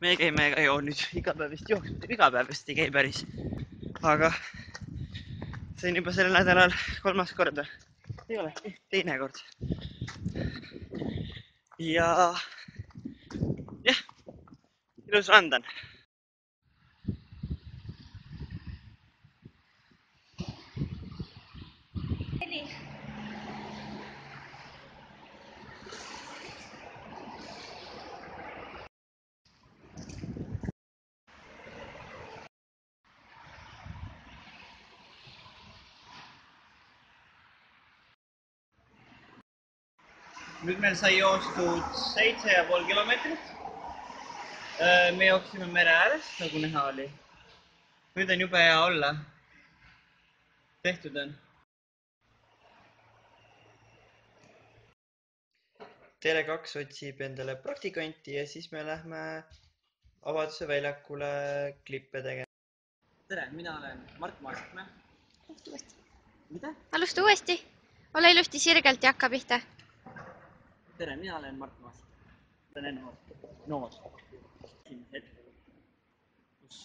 Me käime ka ju nüüd igapäevist jooksnud, igapäevist ei käi päris. Aga see on juba sellel nädalal 3. kord. Ei ole, teine kord. Ja jah, ilus rand on. Nüüd meil sai joostud 7,5 kilomeetrit. Me jooksime mere äärest, nagu näha oli. Nüüd on jube hea olla. Tehtud on. Tele2 otsib endale praktikanti ja siis me lähme Vabaduse väljakule klippe tegema. Tere, mina olen Mart Maasikmäe. Mida? Alusta uuesti. Ole ilusti sirgelt ja hakka pihta. Tere, mina olen Mart Maasikmäe. Olen noor. Esimese ettevõtte, kus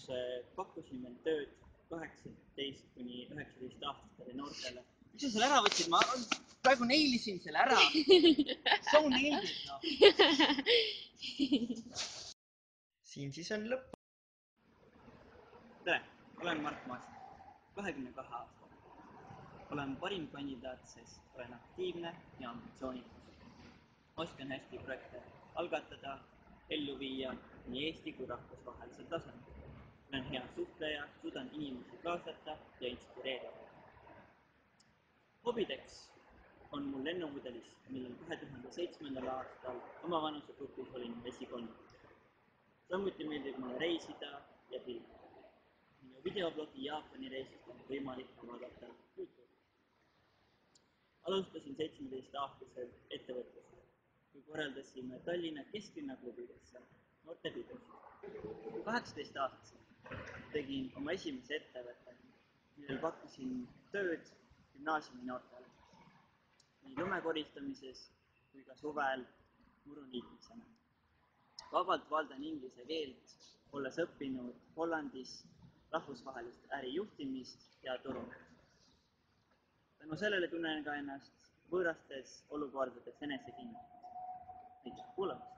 pakkusime tööd 18 kuni 19 aastastele noortele. Miks sa selle ära võtsid? Ma praegu neilisin selle ära. So neildid, noh. Siin siis on lõpp. Tere, olen Mart Maasikmäe, 22 aastane. Olen parim kandidaat, sest olen aktiivne ja ambitsioonikas. Oskan hästi projekte algatada, ellu viia nii Eesti kui rahvusvahelisel tasemel. Olen hea suhtleja, suudan inimesi kaasata ja inspireerida. Hobideks on mul lennumudelis, millel 2007. aastal oma vanusegrupis olin esikolmikus. Samuti meeldib mulle reisida ja filmida. Minu videoblogi Jaapani reisist on võimalik vaadata YouTube. Alustasin 17-aastaselt ettevõtlust, kui korraldasime Tallinna kesklinnaklubidesse noortepidusid. 18-aastaselt tegin oma esimese ettevõtte, millel pakkusin tööd gümnaasiumi noortele. Nii lumekoristamises kui ka suvel muruniitmisena. Vabalt valdan inglise keelt, olles õppinud Hollandis rahvusvahelist ärijuhtimist ja turundust. Tänu sellele tunnen ka ennast võõrastes olukordades enesekindlalt. Näiteks kuulamast.